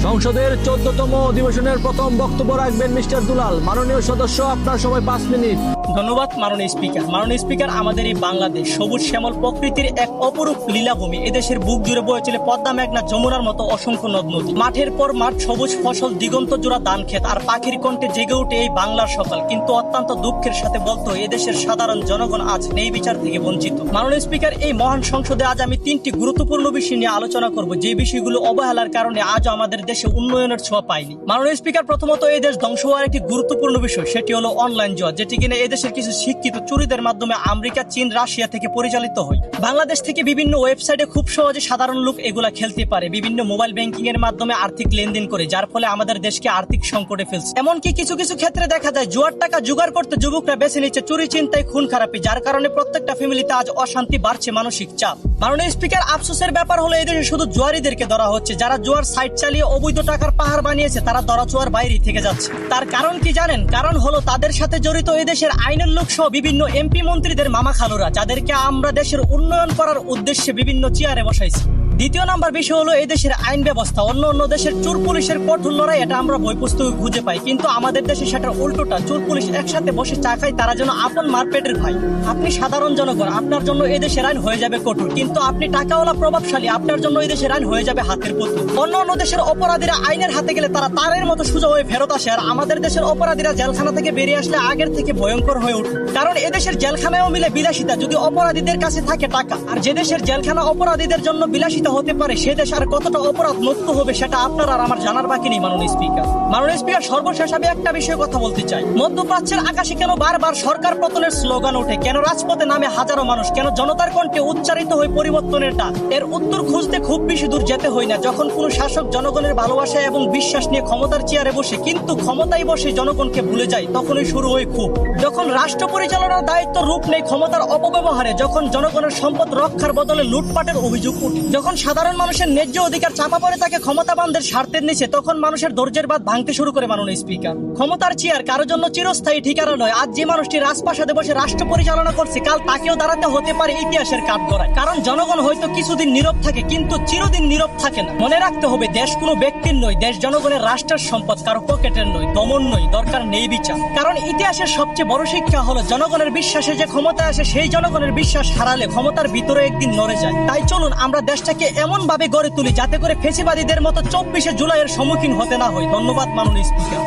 সংসদের 14তম অধিবেশনের প্রথম বক্তব্য রাখবেন মিস্টার দুলাল। মাননীয় সদস্য, আপনার সময় 5 মিনিট। ধন্যবাদ মাননীয় স্পিকার। মাননীয় স্পিকার, আমাদের এই বাংলাদেশ সবুজ শ্যামল প্রকৃতির এক অপরূপ লীলাভূমি। এদেশের বুক জুড়ে বয়ে চলে পদ্মা, মেঘনা, যমুনার মতো অসংখ্য নদ নদী। মাঠের পর মাঠ, সবুজ ফসল, দিগন্ত জোড়া ধান ক্ষেত, আর পাখির কণ্ঠে জেগে ওঠে এই বাংলার সকাল। কিন্তু অত্যন্ত দুঃখের সাথে বলতে হয়, এদেশের সাধারণ জনগণ আজ ন্যায় বিচার থেকে বঞ্চিত। মাননীয় স্পিকার, এই মহান সংসদে আজ আমি 3টি গুরুত্বপূর্ণ বিষয় নিয়ে আলোচনা করব, যে বিষয়গুলো অবহেলার কারণে আজও আমাদের দেশে উন্নয়নের ছোঁয়া পায়নি। মাননীয় স্পিকার, প্রথমত এই দেশ ধ্বংস হওয়ার একটি গুরুত্বপূর্ণ বিষয়, সেটি হলো অনলাইন জুয়া, যেটি কিনা এদেশের কিছু শিক্ষিত চুরিদের মাধ্যমে আমেরিকা, চীন, রাশিয়া থেকে পরিচালিত হয়। বাংলাদেশ থেকে বিভিন্ন ওয়েবসাইটে খুব সহজে সাধারণ লোক এগুলা খেলতে পারে, বিভিন্ন মোবাইল ব্যাংকিং এর মাধ্যমে আর্থিক লেনদেন করে, যার ফলে আমাদের দেশকে আর্থিক সংকটে ফেলছে। এমনকি কিছু কিছু ক্ষেত্রে দেখা যায় জুয়ার টাকা জোগাড় করতে যুবকরা বেছে নিচ্ছে চুরি, চিন্তায়, খুন খারাপি, যার কারণে প্রত্যেকটা ফ্যামিলিতে আজ অশান্তি বাড়ছে, মানসিক চাপ। মাননীয় স্পিকার, আফসোসের ব্যাপার হলো এদেশে শুধু জুয়ারিদেরকে ধরা হচ্ছে। যারা জুয়ার সাইট চালিয়ে অবৈধ টাকার পাহাড় বানিয়েছে তারা ধরাছোঁয়ার বাইরে থেকে যাচ্ছে। তার কারণ কি জানেন? কারণ হলো তাদের সাথে জড়িত এদেশের আইনের লোক সহ বিভিন্ন এমপি মন্ত্রীদের মামা খালুরা, যাদেরকে আমরা দেশের উন্নয়ন করার উদ্দেশ্যে বিভিন্ন চেয়ারে বসাইছি। দ্বিতীয় নাম্বার বিষয় হলো এদেশের আইন ব্যবস্থা। অন্য দেশের চোর পুলিশের কঠোর লড়াই, এটা আমরা বই পুস্তকে খুঁজে পাই, কিন্তু আমাদের দেশে সেটার উল্টোটা। চোর পুলিশ একসাথে বসে চা খায়, তারা যেন আপন মারপেটের ভাই। আপনি সাধারণ জনগণ, আপনার জন্য এদেশের আইন হয়ে যাবে কঠোর, কিন্তু আপনি টাকাওয়ালা প্রভাবশালী, আপনার জন্য এদেশের আইন হয়ে যাবে হাতের পুতুল। অন্য দেশের অপরাধীরা আইনের হাতে গেলে তারা তারের মতো সোজা হয়ে ফেরত আসে, আর আমাদের দেশের অপরাধীরা জেলখানা থেকে বেরিয়ে আসলে আগের থেকে ভয়ঙ্কর হয়ে ওঠে। কারণ এদেশের জেলখানায়ও মিলে বিলাসিতা, যদি অপরাধীদের কাছে থাকে টাকা। আর যে দেশের জেলখানা অপরাধীদের জন্য বিলাসিতা হতে পারে, সে দেশ আর কতটা অপরাধ মুক্ত হবে সেটা আপনার আর আমার জানার বাকি নেই। মাননীয় স্পিকার, সর্বশেষ আমি একটা বিষয়ে কথা বলতে চাই। মধ্যপ্রাচ্যের আকাশে কেন বারবার সরকার পতনের স্লোগান ওঠে? কেন রাজপথে নামে হাজারো মানুষ? কেন জনতার কণ্ঠে উচ্চারিত হয় পরিবর্তনের ডাক? এর উত্তর খুঁজতে খুব বেশি দূর যেতে হয় না। যখন কোন শাসক জনগণের ভালোবাসা এবং বিশ্বাস নিয়ে ক্ষমতার চেয়ারে বসে, কিন্তু ক্ষমতায় বসে জনগণকে ভুলে যায়, তখনই শুরু হয় খুব। যখন রাষ্ট্র পরিচালনার দায়িত্ব রূপ নেই ক্ষমতার অপব্যবহারে, যখন জনগণের সম্পদ রক্ষার বদলে লুটপাটের অভিযোগ উঠে, যখন সাধারণ মানুষের ন্যায্য অধিকার চাপা পড়ে থাকে ক্ষমতাবানদের স্বার্থের নিচে, তখন মানুষের ধৈর্যের বাঁধ ভাঙতে শুরু করে। মাননীয় স্পিকার, ক্ষমতার চেয়ার কারো জন্য চিরস্থায়ী ঠিকানা নয়। আজ যে মানুষটি রাজপ্রাসাদে বসে রাষ্ট্র পরিচালনা করছে, কাল তাকেও দাঁড়াতে হতে পারে ইতিহাসের কাঠগড়ায়। কারণ জনগণ হয়তো কিছুদিন নীরব থাকে, কিন্তু চিরদিন নীরব থাকে না। মনে রাখতে হবে, দেশ কোনো ব্যক্তির নয়, দেশ জনগণের, রাষ্ট্রের সম্পদ, কারো পকেটের নয়। দমন নয়, দরকার নেই বিচার। কারণ ইতিহাসের সবচেয়ে বড় শিক্ষা হলো, জনগণের বিশ্বাসে যে ক্ষমতায় আসে, সেই জনগণের বিশ্বাস হারালে ক্ষমতার ভিতরে একদিন নড়ে যায়। তাই চলুন আমরা দেশটাকে এমন ভাবে গড়ে তুলি যাতে করে ফেসিবাদীদের মতো 24শে জুলাইয়ের সম্মুখীন হতে না হয়। ধন্যবাদ মাননীয় স্পিকার।